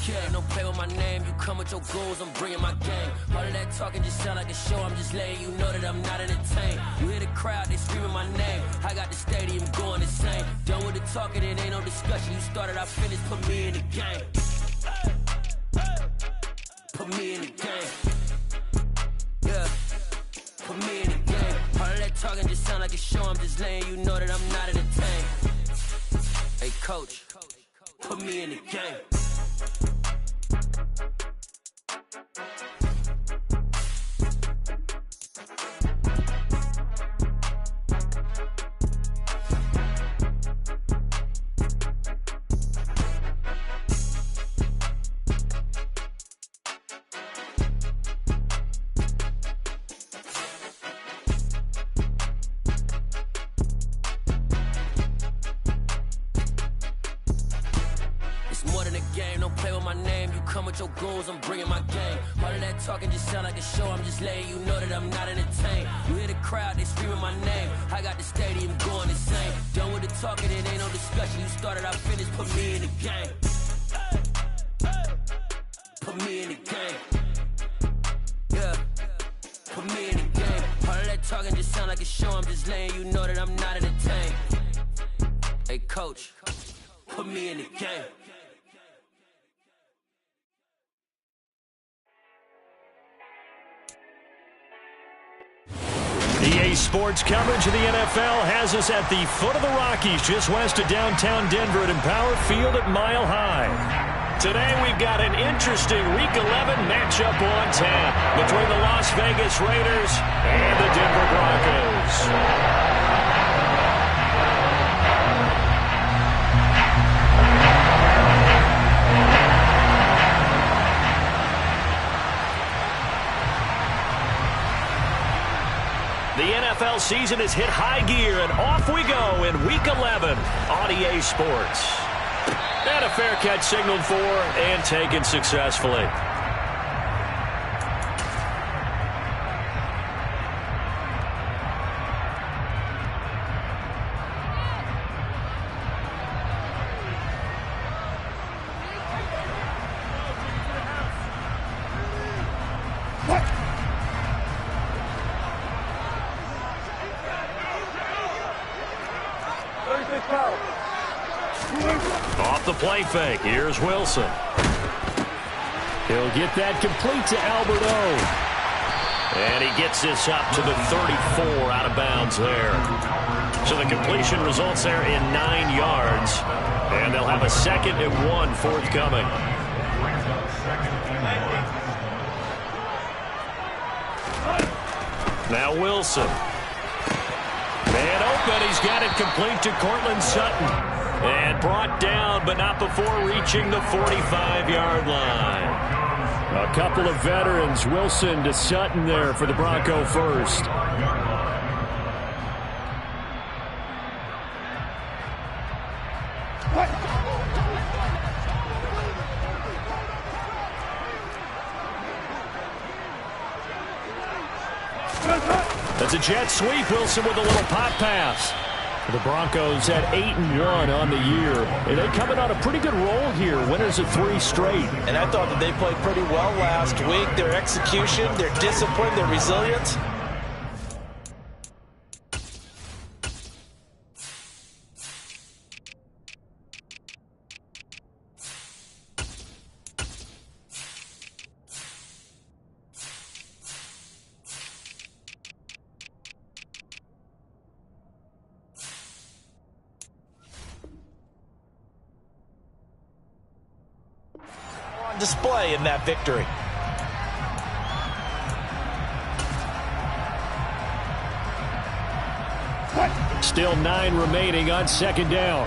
Yeah, don't play with my name. You come with your goons, I'm bringing my game. All of that talking just sound like a show. I'm just letting you know that I'm not entertained. You hear the crowd, they screaming my name. I got the stadium going insane. Done with the talking, it ain't no discussion. You started, I finished, put me in the game. Put me in the game. Yeah, put me in the game. All of that talking just sound like a show. I'm just letting you know that I'm not entertained. Hey, coach, put me in the game. Your goons, I'm bringing my game. All of that talking just sound like a show. I'm just letting you know that I'm not entertained. You hear the crowd, they screaming my name. I got the stadium going insane. Done with the talking, it ain't no discussion. You started, I finished, put me in the game. Put me in the game. Yeah, put me in the game. All of that talking just sound like a show. I'm just letting you know that I'm not entertained. Hey, coach, put me in the game. EA Sports coverage of the NFL has us at the foot of the Rockies, just west of downtown Denver at Empower Field at Mile High. Today we've got an interesting Week 11 matchup on tap between the Las Vegas Raiders and the Denver Broncos. The NFL season has hit high gear, and off we go in Week 11 on EA Sports. And a fair catch signaled for and taken successfully. Off the play fake, here's Wilson. He'll get that complete to Albert O. And he gets this up to the 34 out of bounds there. So the completion results there in 9 yards. And they'll have a 2nd and 1 forthcoming. Now Wilson. Man open, he's got it complete to Cortland Sutton. And brought down, but not before reaching the 45-yard line. A couple of veterans, Wilson to Sutton there for the Bronco first. That's a jet sweep. Wilson with a little pop pass. The Broncos at 8-1 on the year. And they're coming on a pretty good roll here. Winners of 3 straight. And I thought that they played pretty well last week. Their execution, their discipline, their resilience. Display in that victory. Still 9 remaining on 2nd down.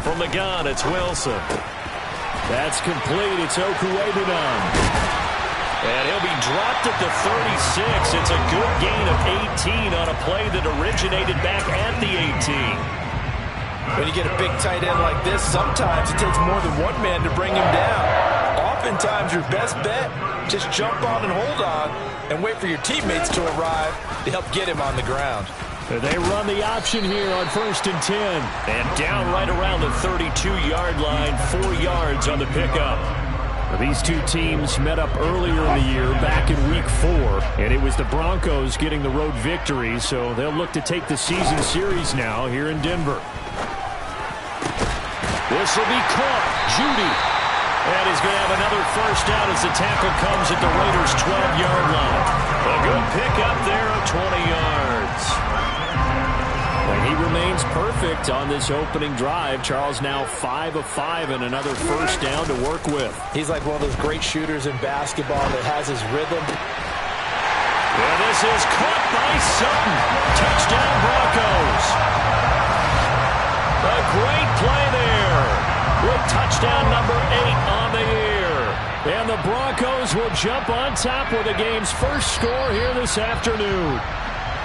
From the gun, it's Wilson. That's complete. It's Okuebunan. And he'll be dropped at the 36. It's a good gain of 18 on a play that originated back at the 18. When you get a big tight end like this, sometimes it takes more than one man to bring him down. Oftentimes, your best bet, just jump on and hold on and wait for your teammates to arrive to help get him on the ground. They run the option here on 1st and 10. And down right around the 32-yard line, 4 yards on the pickup. These two teams met up earlier in the year, back in Week 4, and it was the Broncos getting the road victory, so they'll look to take the season series now here in Denver. This will be caught. Judy. And he's going to have another first down as the tackle comes at the Raiders' 12-yard line. A good pickup there of 20 yards. And he remains perfect on this opening drive. Charles now 5 of 5 and another first down to work with. He's like one of those great shooters in basketball that has his rhythm. And this is caught by Sutton. Touchdown Broncos. A great play there with touchdown number 8 on the year. And the Broncos will jump on top with the game's first score here this afternoon.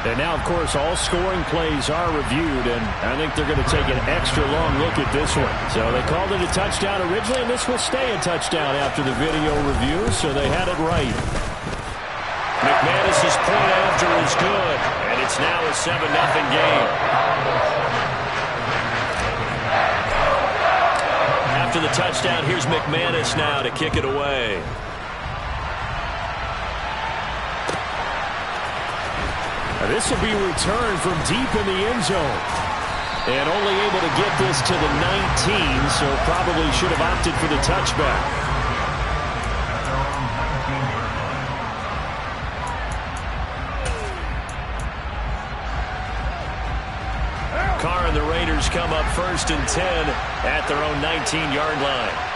And now, of course, all scoring plays are reviewed, and I think they're going to take an extra long look at this one. So they called it a touchdown originally, and this will stay a touchdown after the video review, so they had it right. McManus's point after is good, and it's now a 7-0 game. After the touchdown, here's McManus now to kick it away. This will be returned from deep in the end zone. And only able to get this to the 19, so probably should have opted for the touchback. Carr and the Raiders come up 1st and 10 at their own 19-yard line.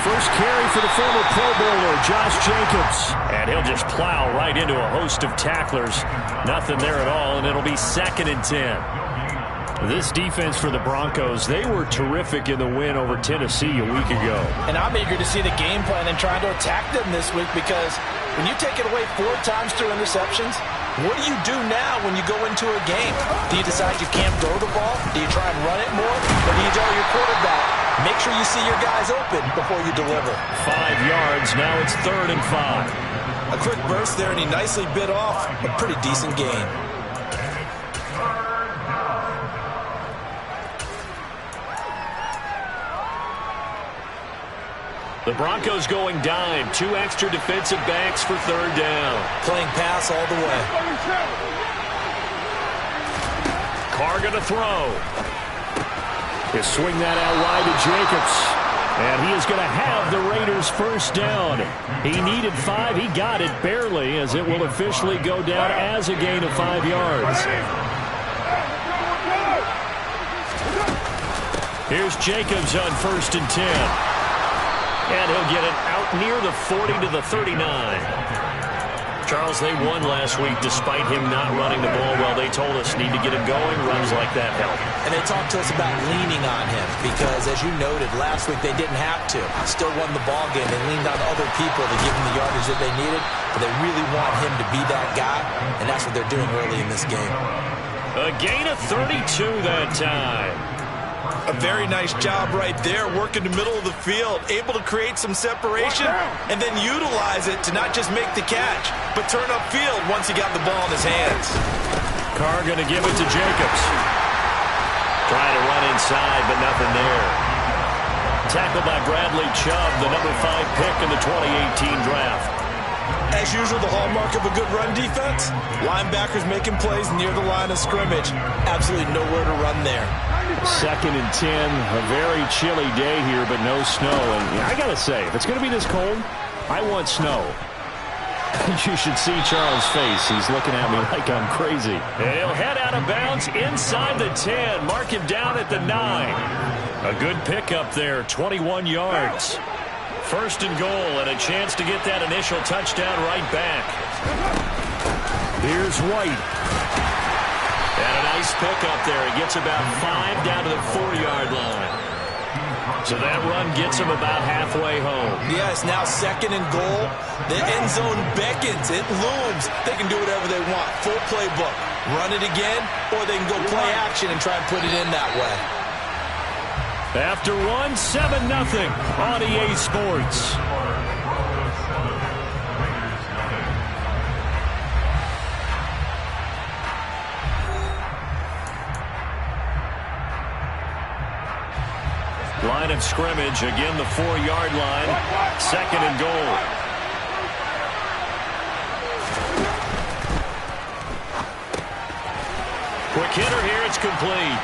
First carry for the former Pro Bowler, Josh Jacobs. And he'll just plow right into a host of tacklers. Nothing there at all, and it'll be 2nd and 10. This defense for the Broncos, they were terrific in the win over Tennessee a week ago. And I'm eager to see the game plan and trying to attack them this week, because when you take it away 4 times through interceptions, what do you do now when you go into a game? Do you decide you can't throw the ball? Do you try and run it more? Or do you tell your quarterback, make sure you see your guys open before you deliver? 5 yards. Now it's 3rd and 5. A quick burst there, and he nicely bit off a pretty decent gain. The Broncos going dime. 2 extra defensive backs for 3rd down. Playing pass all the way. Carr going to throw. He'll swing that out wide to Jacobs. And he is going to have the Raiders' first down. He needed 5. He got it barely, as it will officially go down as a gain of 5 yards. Here's Jacobs on 1st and 10. And he'll get it out near the 40 to the 39. Charles, they won last week despite him not running the ball well. They told us need to get him going. Runs like that help. And they talked to us about leaning on him because, as you noted, last week they didn't have to. Still won the ball game. They leaned on other people to give them the yardage that they needed. But they really want him to be that guy, and that's what they're doing early in this game. A gain of 32 that time. A very nice job right there, working the middle of the field, able to create some separation and then utilize it to not just make the catch, but turn upfield once he got the ball in his hands. Carr going to give it to Jacobs. Trying to run inside, but nothing there. Tackled by Bradley Chubb, the number 5 pick in the 2018 draft. As usual, the hallmark of a good run defense, linebackers making plays near the line of scrimmage. Absolutely nowhere to run there. 2nd and 10, a very chilly day here, but no snow. And I got to say, if it's going to be this cold, I want snow. You should see Charles' face. He's looking at me like I'm crazy. And he'll head out of bounds inside the 10. Mark him down at the 9. A good pickup there, 21 yards. 1st and goal, and a chance to get that initial touchdown right back. Here's White. And a nice pickup there. He gets about 5 down to the 4-yard line. So that run gets him about halfway home. Yeah, it's now 2nd and goal. The end zone beckons. It looms. They can do whatever they want. Full playbook. Run it again, or they can go play action and try and put it in that way. After one, 7-0 on EA Sports. Line of scrimmage, again the 4-yard line, 2nd and goal. Quick hitter here, it's complete.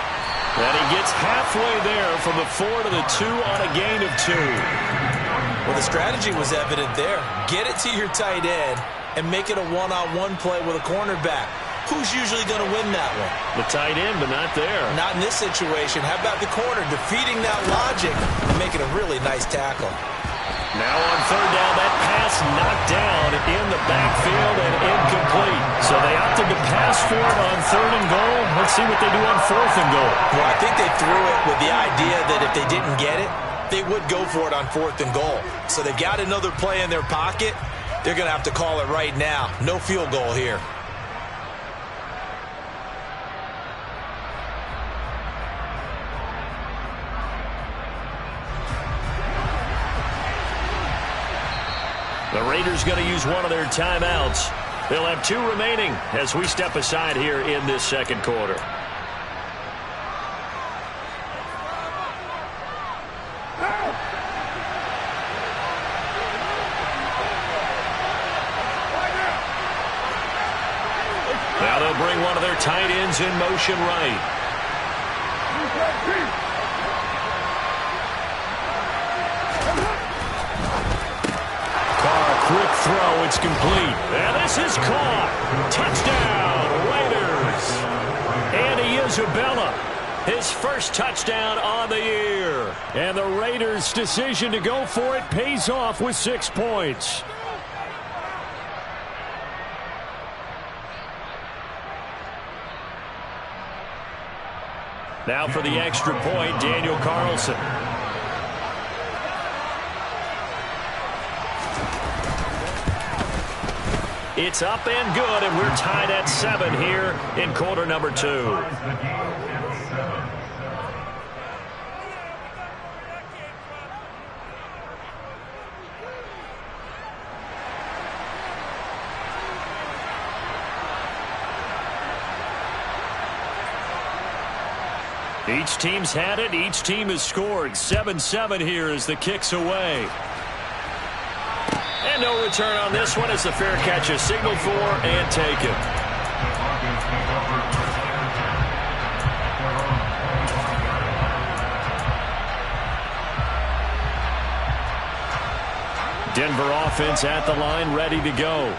And he gets halfway there from the 4 to the 2 on a gain of 2. Well, the strategy was evident there. Get it to your tight end and make it a one-on-one play with a cornerback. Who's usually going to win that one? The tight end, but not there. Not in this situation. How about the corner defeating that logic and making a really nice tackle? Now on 3rd down, that pass knocked down in the backfield and incomplete. So they opted to pass for it on 3rd and goal. Let's see what they do on 4th and goal. Well, I think they threw it with the idea that if they didn't get it, they would go for it on 4th and goal. So they've got another play in their pocket. They're going to have to call it right now. No field goal here. The Raiders going to use one of their timeouts. They'll have 2 remaining as we step aside here in this 2nd quarter. Now they'll bring one of their tight ends in motion right. Quick throw, it's complete. And this is caught. Touchdown, Raiders. Andy Isabella, his first touchdown on the year. And the Raiders' decision to go for it pays off with 6 points. Now for the extra point, Daniel Carlson. It's up and good, and we're tied at 7 here in quarter number 2. Each team's had it. Each team has scored. 7-7 here as the kick's away. And no return on this one as the fair catch is signaled for and taken. Denver offense at the line, ready to go.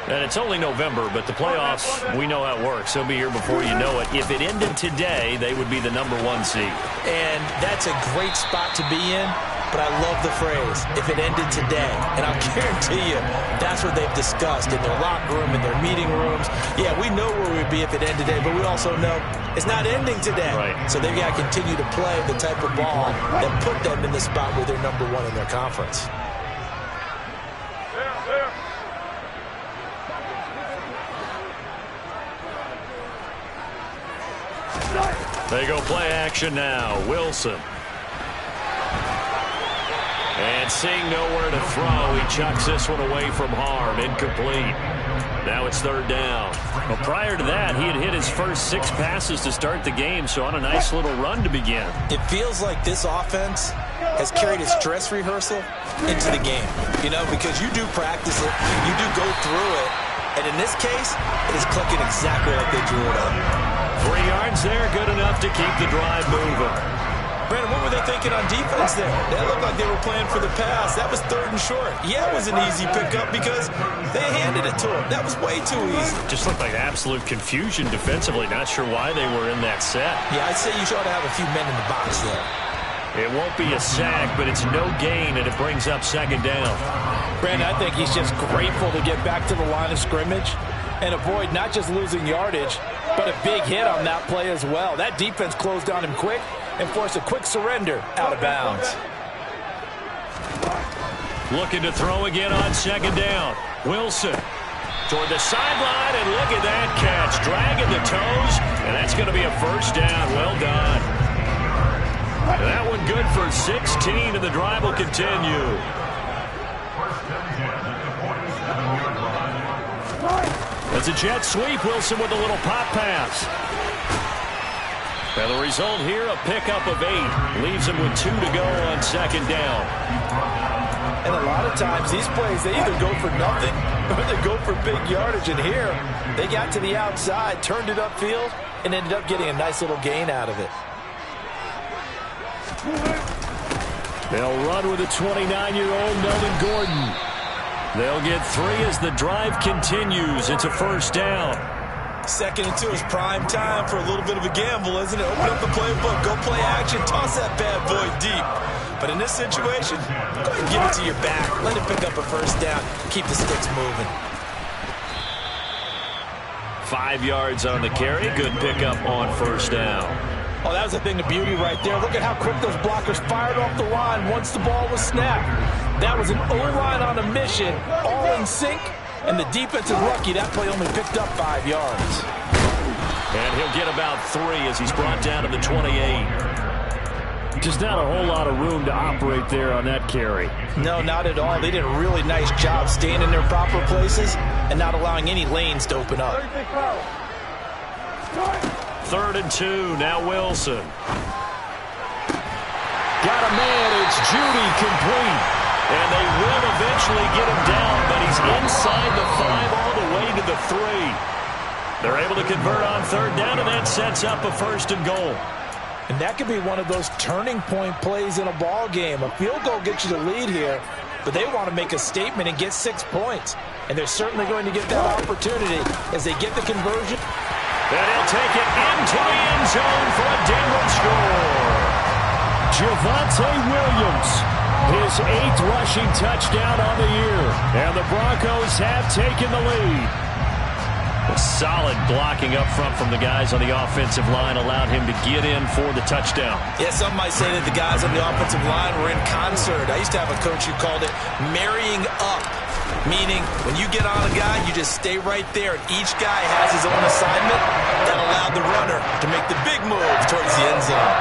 And it's only November, but the playoffs, we know how it works. They'll be here before you know it. If it ended today, they would be the #1 seed. And that's a great spot to be in. But I love the phrase, if it ended today. And I'll guarantee you, that's what they've discussed in their locker room, in their meeting rooms. Yeah, we know where we'd be if it ended today, but we also know it's not ending today. Right. So they've got to continue to play the type of ball that put them in the spot where they're #1 in their conference. They go play action now. Wilson. And seeing nowhere to throw, he chucks this one away from harm. Incomplete. Now it's 3rd down. Well, prior to that, he had hit his first 6 passes to start the game, so on a nice little run to begin. It feels like this offense has carried its dress rehearsal into the game. You know, because you do practice it, you do go through it, and in this case, it is clicking exactly like they drew it up. 3 yards there, good enough to keep the drive moving. Brandon, what were they thinking on defense there? They looked like they were playing for the pass. That was 3rd and short. Yeah, it was an easy pickup because they handed it to him. That was way too easy. Just looked like absolute confusion defensively. Not sure why they were in that set. Yeah, I'd say you should have a few men in the box there. It won't be a sack, but it's no gain, and it brings up 2nd down. Brandon, I think he's just grateful to get back to the line of scrimmage and avoid not just losing yardage, but a big hit on that play as well. That defense closed on him quick and forced a quick surrender out of bounds. Looking to throw again on 2nd down. Wilson toward the sideline, and look at that catch. Dragging the toes, and that's going to be a 1st down. Well done. And that one good for 16, and the drive will continue. That's a jet sweep. Wilson with a little pop pass. And the result here, a pickup of 8. Leaves him with 2 to go on second down. And a lot of times, these plays, they either go for nothing or they go for big yardage. And here, they got to the outside, turned it upfield, and ended up getting a nice little gain out of it. They'll run with a 29-year-old Melvin Gordon. They'll get 3 as the drive continues. It's a first down. 2nd and 2 is prime time for a little bit of a gamble, isn't it? Open up the playbook, go play action, toss that bad boy deep. But in this situation, go ahead and give it to your back. Let it pick up a first down. Keep the sticks moving. 5 yards on the carry. Good pickup on first down. Oh, that was a thing of beauty right there. Look at how quick those blockers fired off the line once the ball was snapped. That was an O-line on a mission, all in sync, and the defense is lucky that play only picked up 5 yards. And he'll get about 3 as he's brought down to the 28. Just not a whole lot of room to operate there on that carry. No, not at all. They did a really nice job staying in their proper places and not allowing any lanes to open up. 3rd and 2, now Wilson. Got a man, it's Judy, complete. And they will eventually get him down, but he's inside the 5 all the way to the 3. They're able to convert on 3rd down, and that sets up a 1st and goal. And that could be one of those turning point plays in a ball game. A field goal gets you the lead here, but they want to make a statement and get 6 points. And they're certainly going to get that opportunity as they get the conversion. And he'll take it into the end zone for a Denver score. Javonte Williams, his 8th rushing touchdown on the year. And the Broncos have taken the lead. Solid blocking up front from the guys on the offensive line allowed him to get in for the touchdown. Yeah, some might say that the guys on the offensive line were in concert. I used to have a coach who called it marrying up, meaning when you get on a guy, you just stay right there. Each guy has his own assignment that allowed the runner to make the big move towards the end zone.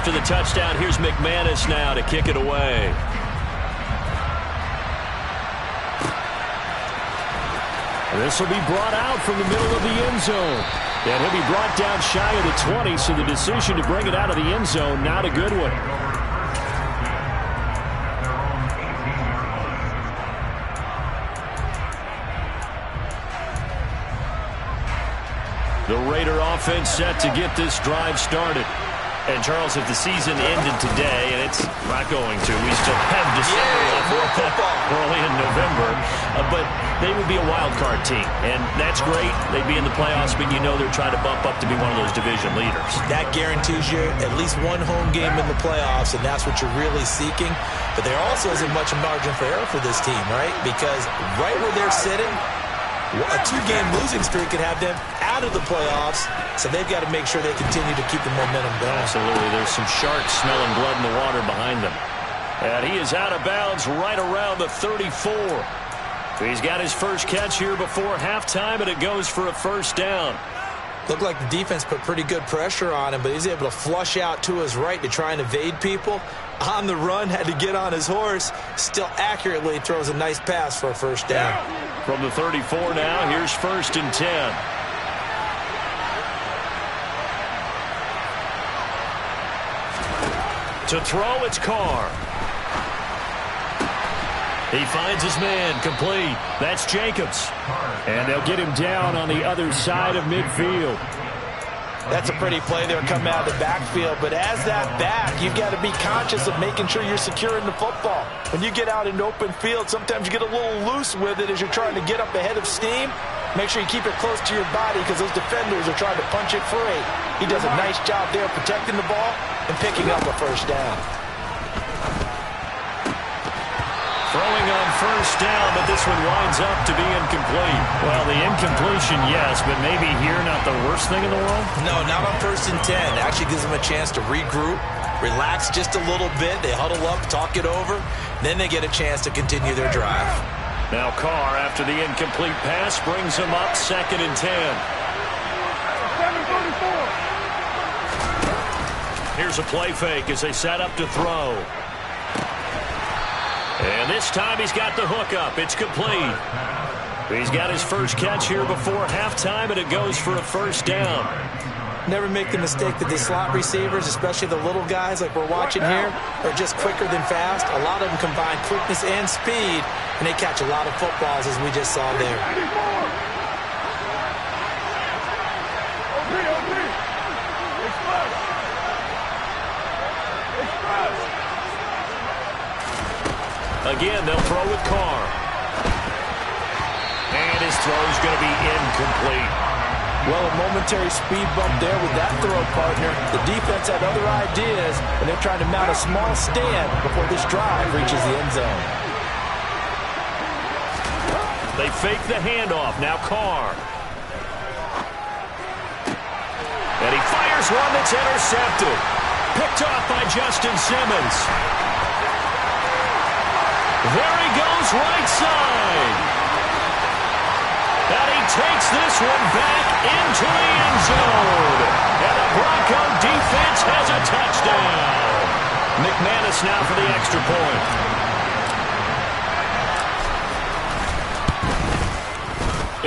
After the touchdown, here's McManus now to kick it away. This will be brought out from the middle of the end zone. And he'll be brought down shy of the 20, so the decision to bring it out of the end zone, not a good one. The Raider offense set to get this drive started. And, Charles, if the season ended today, and it's not going to, we still have December left, early in November, but they would be a wild card team, and that's great. They'd be in the playoffs, but you know they're trying to bump up to be one of those division leaders. That guarantees you at least one home game in the playoffs, and that's what you're really seeking. But there also isn't much margin for error for this team, right? Because right where they're sitting, a 2-game losing streak could have them out of the playoffs, so they've got to make sure they continue to keep the momentum going. Absolutely. There's some sharks smelling blood in the water behind them. And he is out of bounds right around the 34. He's got his first catch here before halftime, and it goes for a first down. Looked like the defense put pretty good pressure on him, but he's able to flush out to his right to try and evade people. On the run, had to get on his horse. Still accurately throws a nice pass for a first down. From the 34 now, here's 1st and 10. To throw, it's Carr. He finds his man, complete. That's Jacobs. And they'll get him down on the other side of midfield. That's a pretty play there coming out of the backfield, but as that back, you've got to be conscious of making sure you're securing the football. When you get out in open field, sometimes you get a little loose with it as you're trying to get up ahead of steam. Make sure you keep it close to your body because those defenders are trying to punch it free. He does a nice job there protecting the ball and picking up a first down. throwing on first down, but this one winds up to be incomplete. Well, the incompletion, yes, but maybe here not the worst thing in the world? No, not on 1st and 10. It actually gives them a chance to regroup, relax just a little bit. They huddle up, talk it over. Then they get a chance to continue their drive. Now Carr, after the incomplete pass, brings him up 2nd and 10. 7:34. Here's a play fake as they set up to throw. And this time he's got the hook up. It's complete. He's got his first catch here before halftime, and it goes for a first down. Never make the mistake that the slot receivers, especially the little guys like we're watching here, are just quicker than fast. A lot of them combine quickness and speed, and they catch a lot of footballs, as we just saw there. Again, they'll throw with Carr. And his throw's going to be incomplete. Well, a momentary speed bump there with that throw, partner. The defense had other ideas, and they're trying to mount a small stand before this drive reaches the end zone. They fake the handoff. Now Carr. And he fires one that's intercepted. Picked off by Justin Simmons. There he goes, right side. And he takes this one back into the end zone. And the Bronco defense has a touchdown. McManus now for the extra point.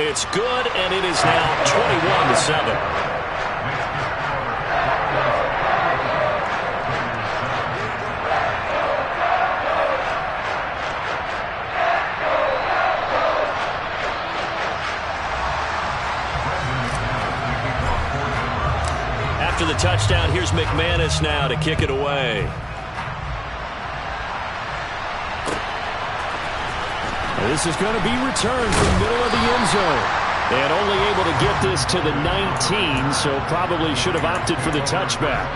It's good, and it is now 21-7. After the touchdown, here's McManus now to kick it away. This is going to be returned from the middle of the end zone. And only able to get this to the 19, so probably should have opted for the touchback.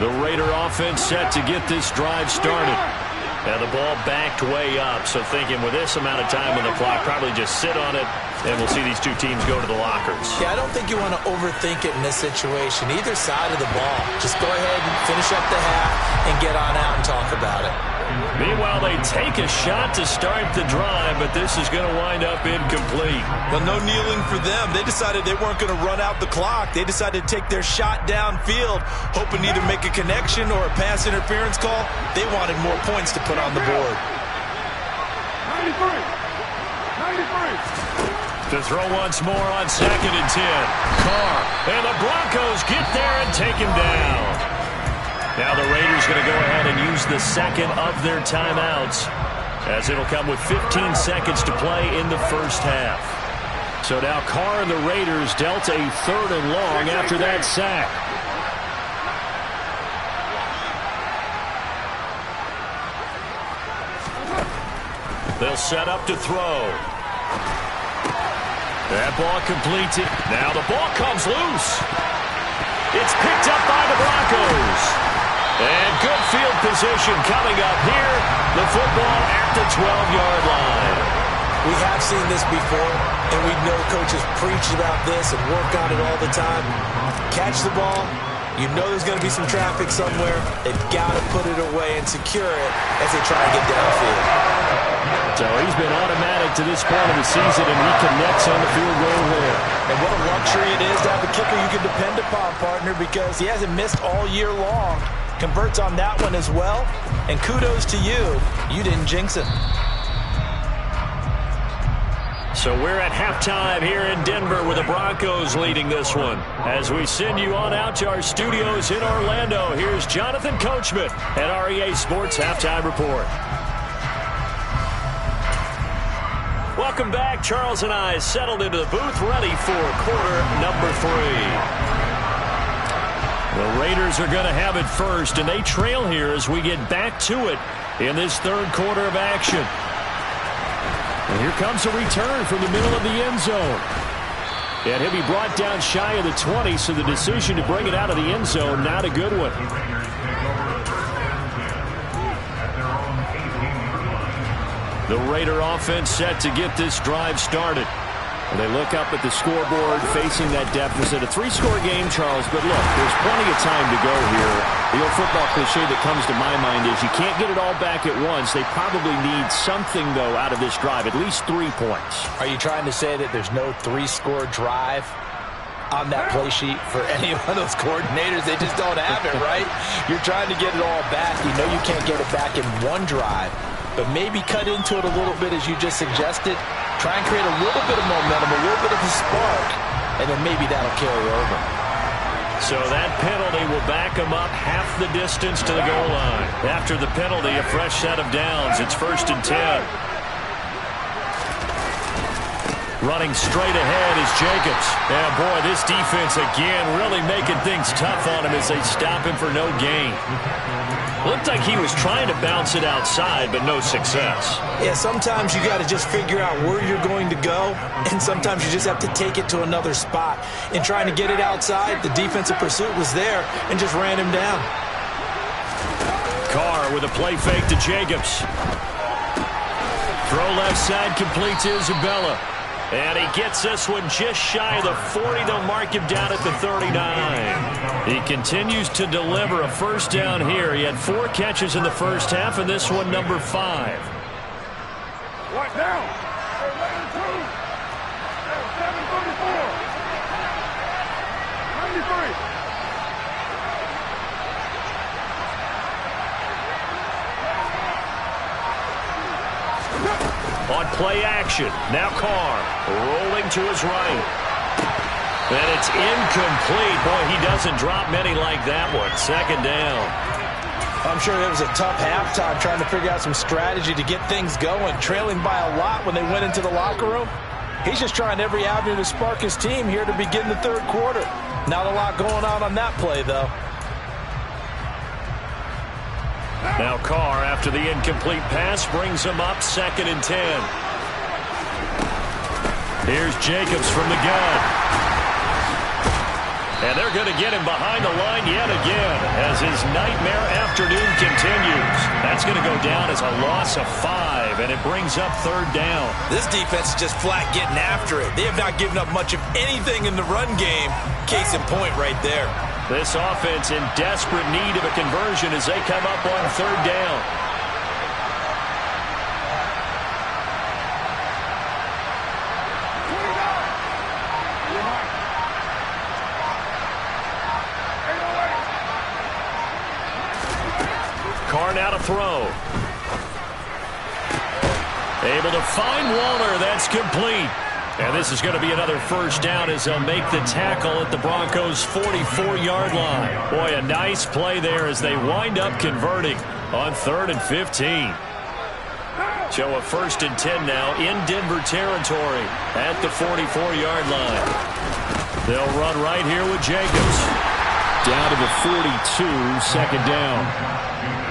The Raider offense set to get this drive started. And the ball backed way up, so thinking with this amount of time on the clock, probably just sit on it, and we'll see these two teams go to the lockers. Yeah, I don't think you want to overthink it in this situation. Either side of the ball. Just go ahead and finish up the half and get on out and talk about it. Meanwhile, they take a shot to start the drive, but this is going to wind up incomplete. Well, no kneeling for them. They decided they weren't going to run out the clock. They decided to take their shot downfield, hoping to either make a connection or a pass interference call. They wanted more points to put on the board. 93. To throw once more on 2nd and 10. Carr. And the Broncos get there and take him down. Now the Raiders going to go ahead and use the second of their timeouts, as it'll come with 15 seconds to play in the first half. So now Carr and the Raiders dealt a 3rd and long after that sack. They'll set up to throw. That ball completed. Now the ball comes loose. It's picked up by the Broncos. And good field position coming up here. The football at the 12-yard line. We have seen this before, and we know coaches preach about this and work on it all the time. Catch the ball. You know there's going to be some traffic somewhere. They've got to put it away and secure it as they try and get downfield. So he's been automatic to this point of the season, and he connects on the field goal there. And what a luxury it is to have a kicker you can depend upon, partner, because he hasn't missed all year long. Converts on that one as well. And kudos to you. You didn't jinx him. So we're at halftime here in Denver with the Broncos leading this one. As we send you on out to our studios in Orlando, here's Jonathan Coachman at REA Sports Halftime Report. Welcome back. Charles and I settled into the booth, ready for quarter number 3. The Raiders are going to have it first, and they trail here as we get back to it in this 3rd quarter of action. And here comes a return from the middle of the end zone. And he'll be brought down shy of the 20, so the decision to bring it out of the end zone, not a good one. The Raider offense set to get this drive started. And they look up at the scoreboard facing that deficit. A 3-score game, Charles, but look, there's plenty of time to go here. The old football cliche that comes to my mind is you can't get it all back at once. They probably need something, though, out of this drive, at least 3 points. Are you trying to say that there's no 3-score drive on that play sheet for any of those coordinators? They just don't have it, right? You're trying to get it all back. You know you can't get it back in one drive, but maybe cut into it a little bit as you just suggested. Try and create a little bit of momentum, a little bit of a spark, and then maybe that'll carry over. So that penalty will back him up half the distance to the goal line. After the penalty, a fresh set of downs. It's 1st and 10. Running straight ahead is Jacobs. And boy, this defense again really making things tough on him as they stop him for no gain. Looked like he was trying to bounce it outside, but no success. Yeah, sometimes you got to just figure out where you're going to go, and sometimes you just have to take it to another spot. In trying to get it outside, the defensive pursuit was there and just ran him down. Carr with a play fake to Jacobs. Throw left side complete to Isabella. And he gets this one just shy of the 40. They'll mark him down at the 39. He continues to deliver a first down here. He had 4 catches in the first half, and this one number 5. What down? 93. On play action, now Carr rolling to his right. And it's incomplete. Boy, he doesn't drop many like that one. 2nd down. I'm sure it was a tough halftime trying to figure out some strategy to get things going, trailing by a lot when they went into the locker room. He's just trying every avenue to spark his team here to begin the 3rd quarter. Not a lot going on that play, though. Now Carr, after the incomplete pass, brings him up 2nd and 10. Here's Jacobs from the gun. And they're going to get him behind the line yet again as his nightmare afternoon continues. That's going to go down as a loss of 5, and it brings up 3rd down. This defense is just flat getting after it. They have not given up much of anything in the run game. Case in point right there. This offense in desperate need of a conversion as they come up on 3rd down. Carr now to throw. Able to find Walner. That's complete. And this is going to be another first down as they'll make the tackle at the Broncos' 44-yard line. Boy, a nice play there as they wind up converting on 3rd and 15. So a 1st and 10 now in Denver territory at the 44-yard line. They'll run right here with Jacobs. Down to the 42, 2nd down.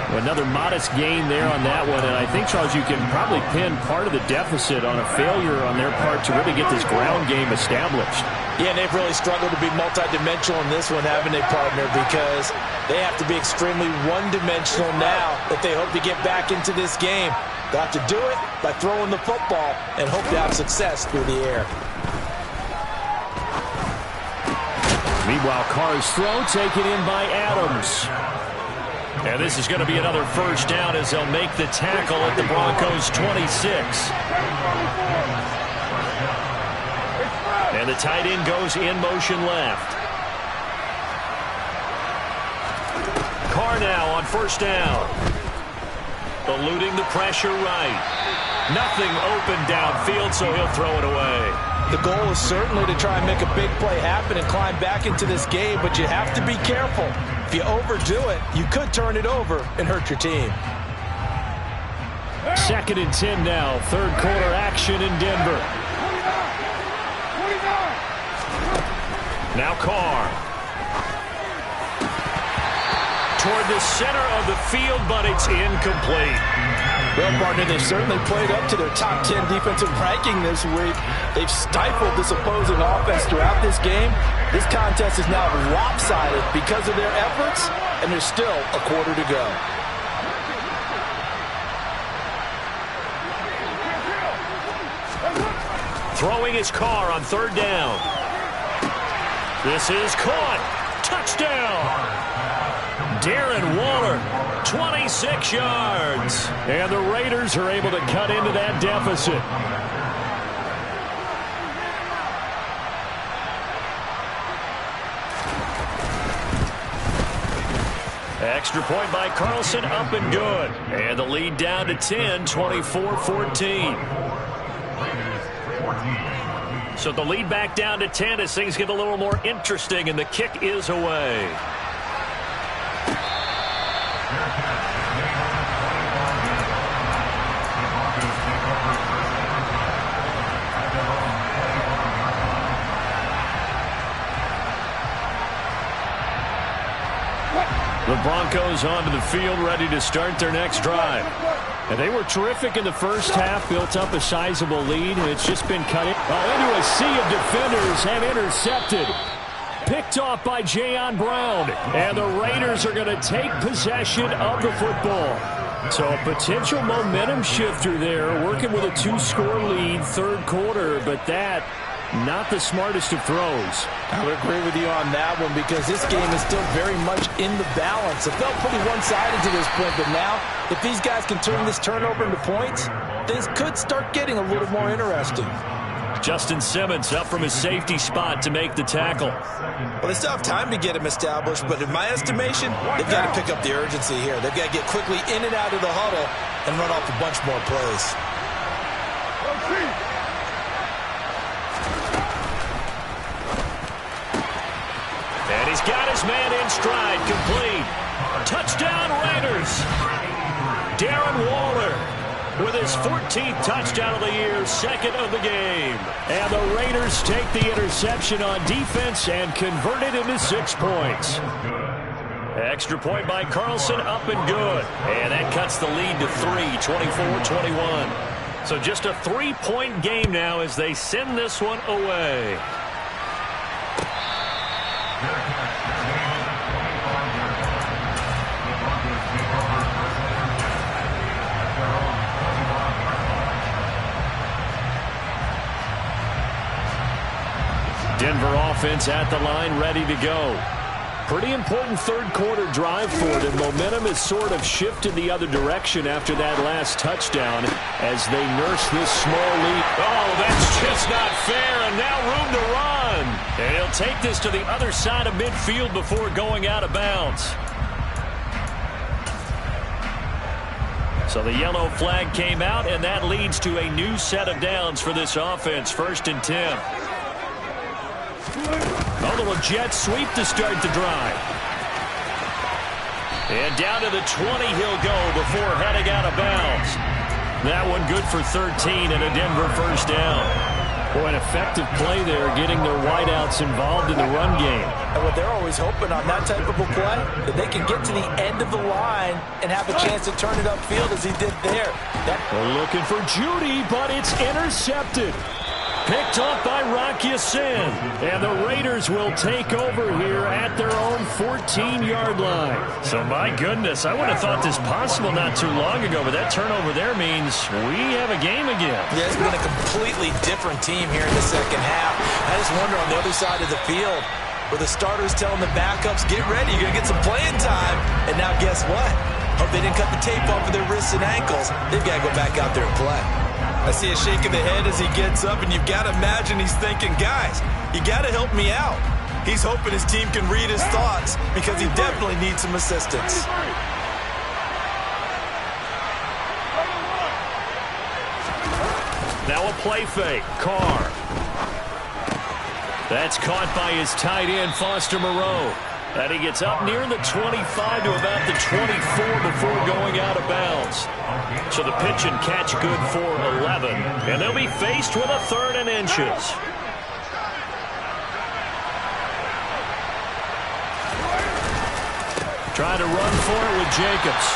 Another modest gain there on that one, and I think, Charles, you can probably pin part of the deficit on a failure on their part to really get this ground game established. Yeah, and they've really struggled to be multidimensional in this one, haven't they, partner? Because they have to be extremely one-dimensional now if they hope to get back into this game. They'll have to do it by throwing the football and hope to have success through the air. Meanwhile, Carr's throw taken in by Adams. And this is going to be another first down as they'll make the tackle at the Broncos' 26. And the tight end goes in motion left. Carr now on 1st down. Eluding the pressure right. Nothing open downfield, so he'll throw it away. The goal is certainly to try and make a big play happen and climb back into this game, but you have to be careful. If you overdo it, you could turn it over and hurt your team. 2nd and 10 now. 3rd quarter action in Denver. Now Carr. Toward the center of the field, but it's incomplete. Well, partner, they've certainly played up to their top 10 defensive ranking this week. They've stifled this opposing offense throughout this game. This contest is now lopsided because of their efforts, and there's still a quarter to go. Throwing his car on third down. This is caught. Touchdown. Darren Waller, 26 yards. And the Raiders are able to cut into that deficit. Extra point by Carlson, up and good. And the lead down to 10, 24-14. So the lead back down to 10 as things get a little more interesting, and the kick is away. The Broncos onto the field, ready to start their next drive. And they were terrific in the first half, built up a sizable lead, and it's just been cut into a sea of defenders and intercepted. Picked off by Jayon Brown, and the Raiders are going to take possession of the football. So a potential momentum shifter there, working with a 2-score lead, third quarter, but that not the smartest of throws. I would agree with you on that one because this game is still very much in the balance. It felt pretty one-sided to this point, but now if these guys can turn this turnover into points, things could start getting a little more interesting. Justin Simmons up from his safety spot to make the tackle. Well, they still have time to get him established, but in my estimation, they've got to pick up the urgency here. They've got to get quickly in and out of the huddle and run off a bunch more plays. And he's got his man in stride, complete. Touchdown Raiders. Darren Waller with his 14th touchdown of the year, second of the game. And the Raiders take the interception on defense and convert it into 6 points. Extra point by Carlson, up and good. And that cuts the lead to 3, 24-21. So just a 3-point game now as they send this one away. Denver offense at the line, ready to go. Pretty important third quarter drive for them. Momentum has sort of shifted the other direction after that last touchdown as they nurse this small lead. Oh, that's just not fair, and now room to run. And he'll take this to the other side of midfield before going out of bounds. So the yellow flag came out, and that leads to a new set of downs for this offense. 1st and 10. A little jet sweep to start the drive. And down to the 20 he'll go before heading out of bounds. That one good for 13 and a Denver first down. Boy, an effective play there, getting their wideouts involved in the run game. And what they're always hoping on that type of a play, that they can get to the end of the line and have a chance to turn it upfield as he did there. We're looking for Judy, but it's intercepted. Picked off by Rocky Sin. And the Raiders will take over here at their own 14-yard line. So, my goodness, I would have thought this possible not too long ago, but that turnover there means we have a game again. Yeah, it's been a completely different team here in the second half. I just wonder on the other side of the field, where the starters telling the backups, get ready, you're going to get some playing time. And now guess what? Hope they didn't cut the tape off of their wrists and ankles. They've got to go back out there and play. I see a shake of the head as he gets up, and you've got to imagine he's thinking, guys, you got to help me out. He's hoping his team can read his thoughts because he definitely needs some assistance. Now a play fake. Carr. That's caught by his tight end, Foster Moreau. And he gets up near the 25 to about the 24 before going out of bounds. So the pitch and catch good for 11. And they'll be faced with a 3rd and inches. Trying to run for it with Jacobs.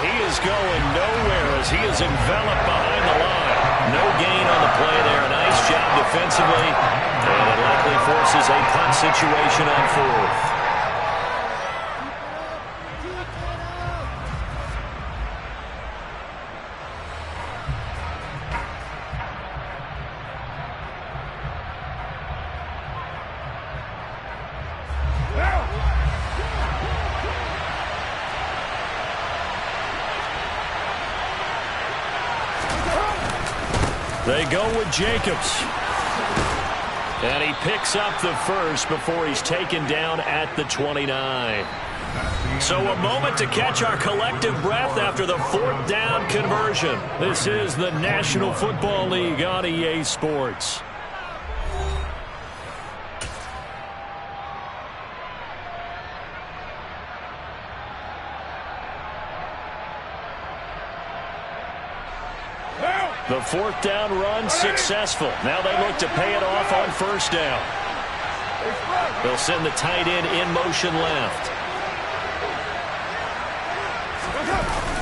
He is going nowhere as he is enveloped behind the line. No gain on the play there. Nice job defensively. And it likely forces a punt situation on fourth. They go with Jacobs. And he picks up the first before he's taken down at the 29. So a moment to catch our collective breath after the fourth down conversion. This is the National Football League on EA Sports. The fourth down run successful. Now they look to pay it off on first down. They'll send the tight end in motion left.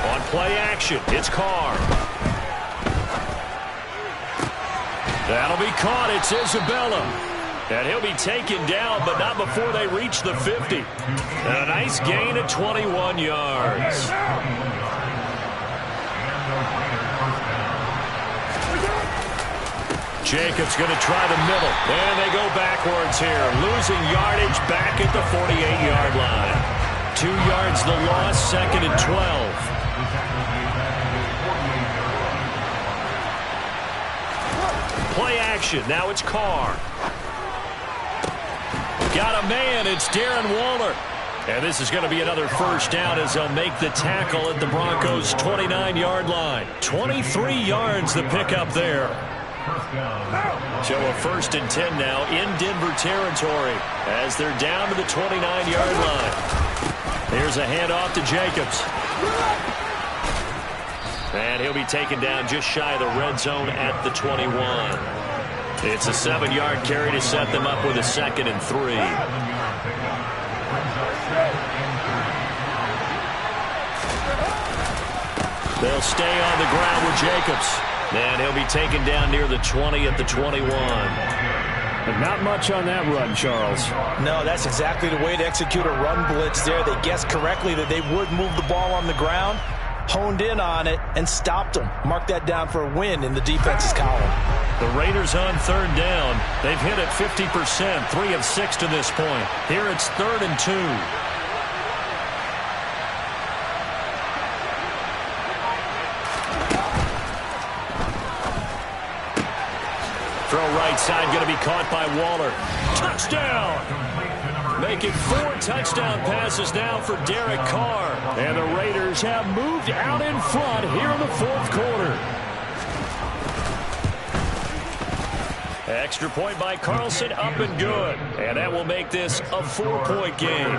On play action, it's Carr. That'll be caught. It's Isabella. And he'll be taken down, but not before they reach the 50. And a nice gain of 21 yards. Jacobs going to try the middle. And they go backwards here. Losing yardage back at the 48-yard line. 2 yards the loss, second and 12. Play action. Now it's Carr. Got a man. It's Darren Waller. And this is going to be another first down as they'll make the tackle at the Broncos' 29-yard line. 23 yards the pickup there. So a first and 10 now in Denver territory as they're down to the 29-yard line. Here's a handoff to Jacobs. And he'll be taken down just shy of the red zone at the 21. It's a 7-yard carry to set them up with a second and 3. They'll stay on the ground with Jacobs. And he'll be taken down near the 20 at the 21. But not much on that run, Charles. No, that's exactly the way to execute a run blitz there. They guessed correctly that they would move the ball on the ground, honed in on it, and stopped them. Mark that down for a win in the defense's column. The Raiders on third down. They've hit it 50%, 3 of 6 to this point. Here it's 3rd and 2. Throw right side going to be caught by Waller. Touchdown! Making 4 touchdown passes now for Derek Carr. And the Raiders have moved out in front here in the fourth quarter. Extra point by Carlson, up and good. And that will make this a 4-point game.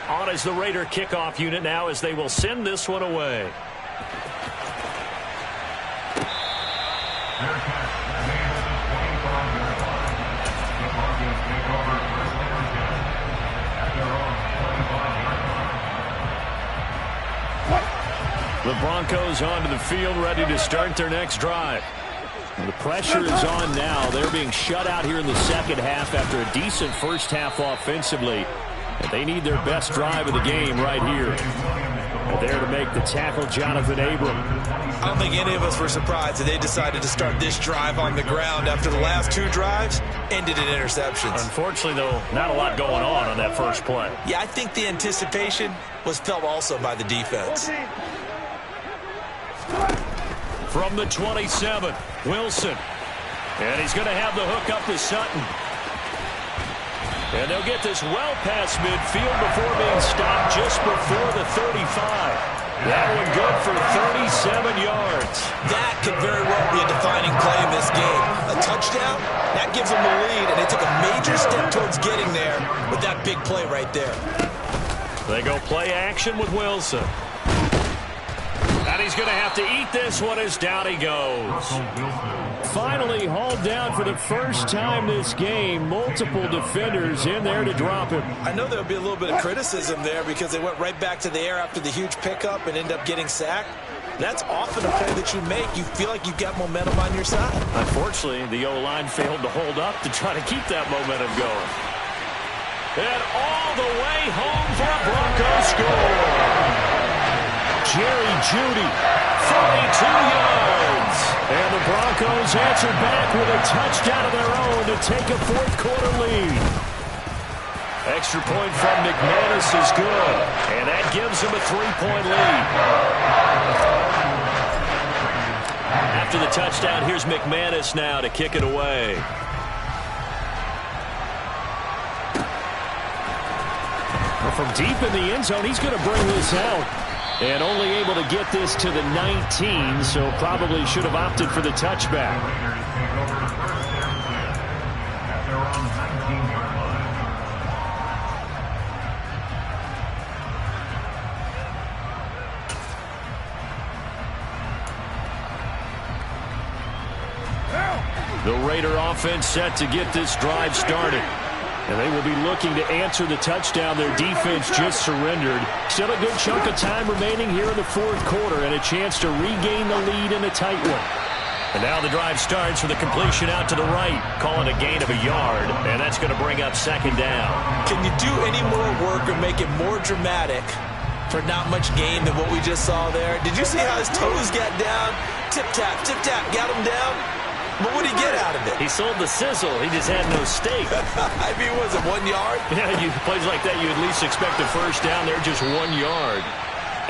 On is the Raider kickoff unit now as they will send this one away. The Broncos onto the field, ready to start their next drive. The pressure is on now. They're being shut out here in the second half after a decent first half offensively. And they need their best drive of the game right here. And there to make the tackle, Jonathan Abram. I don't think any of us were surprised that they decided to start this drive on the ground after the last 2 drives ended in interceptions. Unfortunately, though, not a lot going on that first play. Yeah, I think the anticipation was felt also by the defense. From the 27, Wilson. And he's going to have the hook up to Sutton. And they'll get this well past midfield before being stopped just before the 35. That one good for 37 yards. That could very well be a defining play in this game. A touchdown, that gives them the lead, and they took a major step towards getting there with that big play right there. They go play action with Wilson. And he's going to have to eat this one as down he goes. Finally hauled down for the first time this game. Multiple defenders in there to drop him. I know there'll be a little bit of criticism there because they went right back to the air after the huge pickup and end up getting sacked. That's often a play that you make. You feel like you've got momentum on your side. Unfortunately, the O-line failed to hold up to try to keep that momentum going. And all the way home for a Broncos score. Jerry Jeudy, 42 yards. And the Broncos answered back with a touchdown of their own to take a fourth-quarter lead. Extra point from McManus is good, and that gives him a 3-point lead. After the touchdown, here's McManus now to kick it away. Well, from deep in the end zone, he's going to bring this out. And only able to get this to the 19, so probably should have opted for the touchback. The Raider offense set to get this drive started. And they will be looking to answer the touchdown their defense just surrendered. Still a good chunk of time remaining here in the fourth quarter and a chance to regain the lead in a tight one. And now the drive starts with a completion out to the right, calling a gain of a yard, and that's going to bring up second down. Can you do any more work or make it more dramatic for not much gain than what we just saw there? Did you see how his toes got down? Tip-tap, got him down. But what did he get out of it? He sold the sizzle. He just had no steak. I mean, was it 1 yard? Yeah, plays like that, you at least expect a first down there, just 1 yard.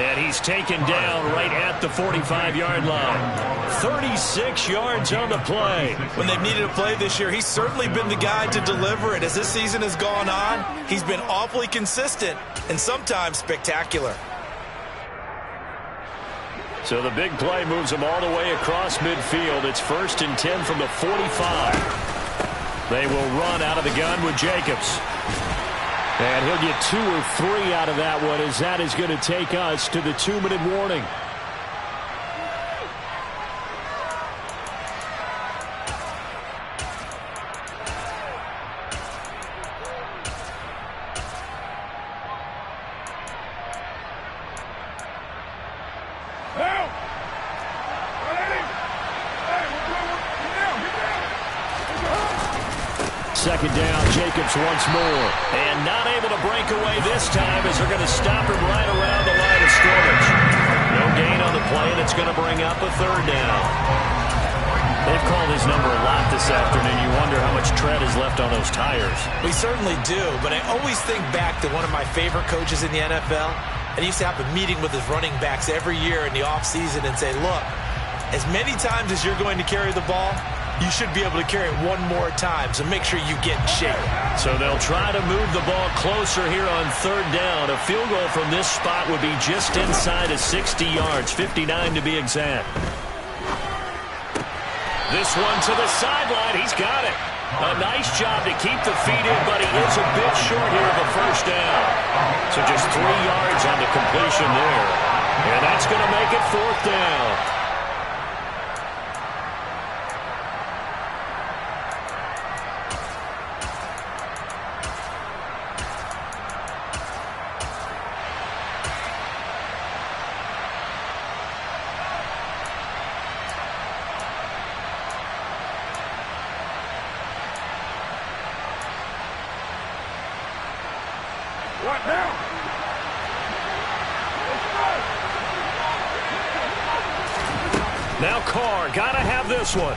And he's taken down right at the 45-yard line. 36 yards on the play. When they've needed a play this year, he's certainly been the guy to deliver it. As this season has gone on, he's been awfully consistent and sometimes spectacular. So the big play moves them all the way across midfield. It's 1st and 10 from the 45. They will run out of the gun with Jacobs. And he'll get 2 or 3 out of that one as that is going to take us to the 2-minute warning. Second down, Jacobs once more. And not able to break away this time as they're going to stop him right around the line of scrimmage. No gain on the play, and it's going to bring up a third down. They've called his number a lot this afternoon. You wonder how much tread is left on those tires. We certainly do, but I always think back to one of my favorite coaches in the NFL. And he used to have a meeting with his running backs every year in the offseason and say, look, as many times as you're going to carry the ball, you should be able to carry it one more time, so make sure you get in shape. So they'll try to move the ball closer here on third down. A field goal from this spot would be just inside of 60 yards, 59 to be exact. This one to the sideline. He's got it. A nice job to keep the feet in, but he is a bit short here of a first down. So just 3 yards on the completion there. And that's going to make it fourth down. What now? Now Carr, gotta have this one.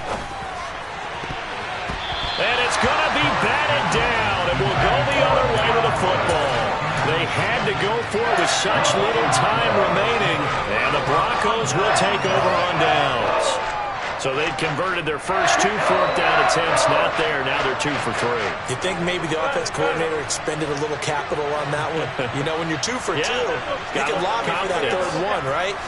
And it's gonna be batted down, and will go the other way with the football. They had to go for it with such little time remaining, and the Broncos will take over on downs. So they've converted their first 2 fourth-down attempts. Not there. Now they're 2 for 3. You think maybe the offense coordinator expended a little capital on that one? You know, when you're 2 for 2, you can lobby for that third one, right?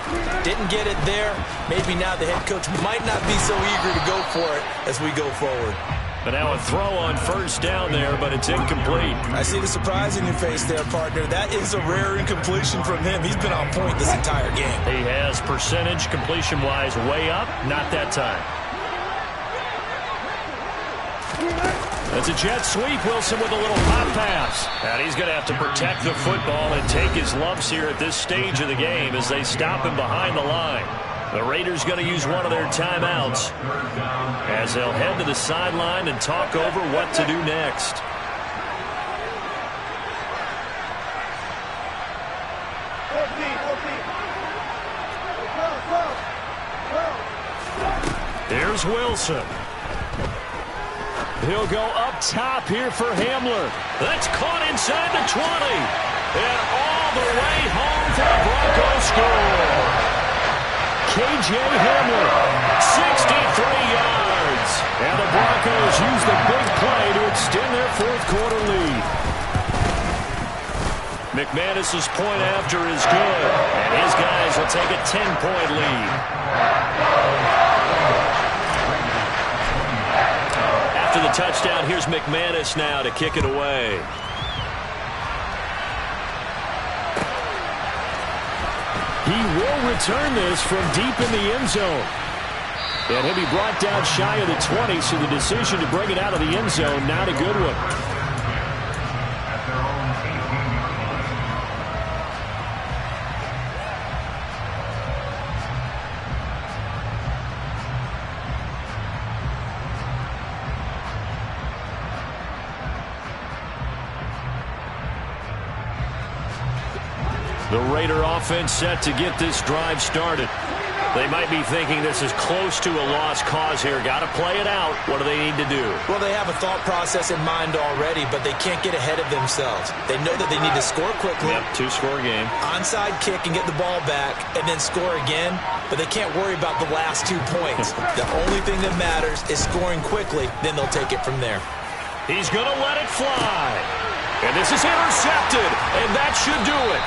Didn't get it there. Maybe now the head coach might not be so eager to go for it as we go forward. But now a throw on first down there, but it's incomplete. I see the surprise in your face there, partner. That is a rare incompletion from him. He's been on point this entire game. He has percentage completion-wise way up. Not that time. That's a jet sweep. Wilson with a little pop pass. And he's going to have to protect the football and take his lumps here at this stage of the game as they stop him behind the line. The Raiders going to use one of their timeouts as they'll head to the sideline and talk over what to do next. Here's Wilson. He'll go up top here for Hamler. That's caught inside the 20. And all the way home for the Broncos score. K.J. Hamler, 63 yards. And the Broncos use the big play to extend their fourth-quarter lead. McManus's point after is good. And his guys will take a 10-point lead. After the touchdown, here's McManus now to kick it away. He will return this from deep in the end zone. And he'll be brought down shy of the 20, so the decision to bring it out of the end zone, not a good one. The Raider offense set to get this drive started. They might be thinking this is close to a lost cause here. Got to play it out. What do they need to do? Well, they have a thought process in mind already, but they can't get ahead of themselves. They know that they need to score quickly. Yep, two-score game. Onside kick and get the ball back, and then score again. But they can't worry about the last 2 points. The only thing that matters is scoring quickly. Then they'll take it from there. He's going to let it fly. And this is intercepted, and that should do it.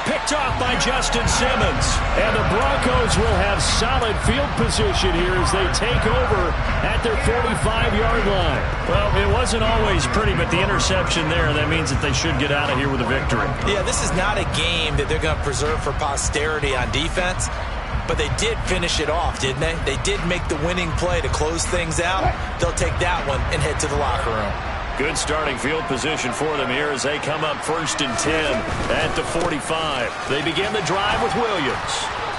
Picked off by Justin Simmons. And the Broncos will have solid field position here as they take over at their 45-yard line. Well, it wasn't always pretty, but the interception there, that means that they should get out of here with a victory. Yeah, this is not a game that they're going to preserve for posterity on defense, but they did finish it off, didn't they? They did make the winning play to close things out. They'll take that one and head to the locker room. Good starting field position for them here as they come up 1st and 10 at the 45. They begin the drive with Williams.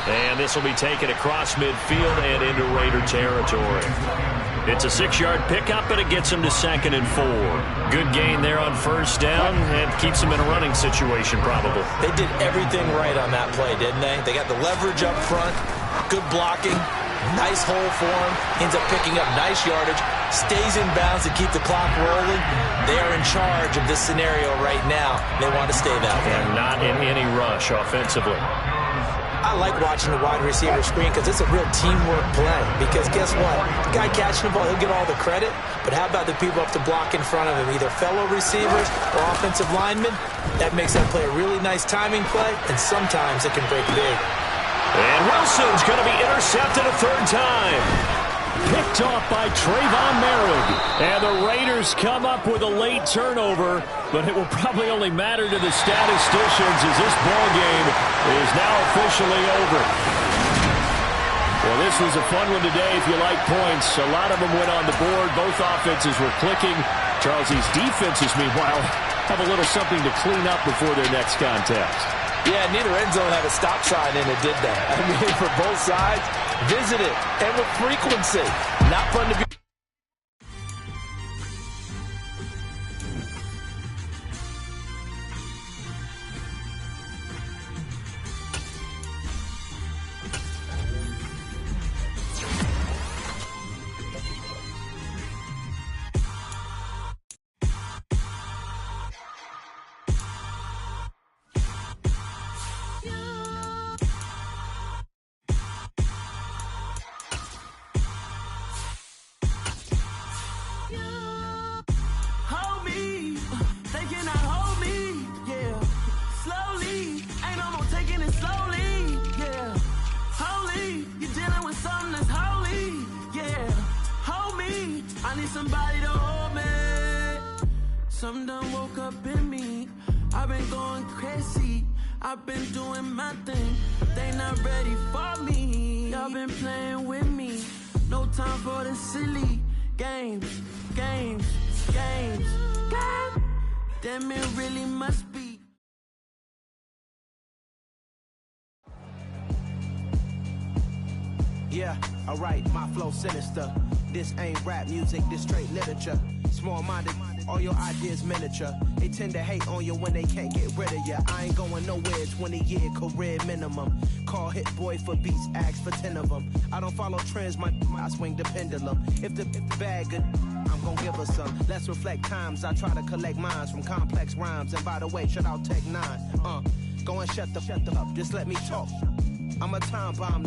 And this will be taken across midfield and into Raider territory. It's a 6-yard pickup, but it gets them to 2nd and 4. Good gain there on first down and keeps them in a running situation probably. They did everything right on that play, didn't they? They got the leverage up front, good blocking, nice hole for him, ends up picking up nice yardage, stays in bounds to keep the clock rolling. They are in charge of this scenario right now. They want to stay that way. And not in any rush offensively. I like watching the wide receiver screen because it's a real teamwork play. Because guess what? The guy catching the ball, he'll get all the credit. But how about the people up to block in front of him, either fellow receivers or offensive linemen? That makes that play a really nice timing play, and sometimes it can break big. And Wilson's going to be intercepted a 3rd time. Picked off by Trayvon Merrick. And the Raiders come up with a late turnover, but it will probably only matter to the statisticians as this ball game is now officially over. Well, this was a fun one today if you like points. A lot of them went on the board. Both offenses were clicking. Charles, these defenses, meanwhile, have a little something to clean up before their next contest. Yeah, neither end zone had a stop sign in it, did they? I mean, for both sides, visit it, and with frequency. Not fun to be. need somebody to hold me. Something done woke up in me. I've been going crazy. I've been doing my thing. They not ready for me. Y'all been playing with me. No time for the silly games. Damn, it really must be. Yeah, alright, my flow sinister. This ain't rap music, this straight literature. Small-minded, all your ideas miniature. They tend to hate on you when they can't get rid of you. I ain't going nowhere, 20-year career minimum. Call Hit Boy for beats, ask for 10 of them. I don't follow trends, I swing the pendulum. If the bag good, I'm gon' give her some. Let's reflect times, I try to collect minds from complex rhymes. And by the way, shout out Tech 9. Go and shut the up, just let me talk. I'm a time bomb.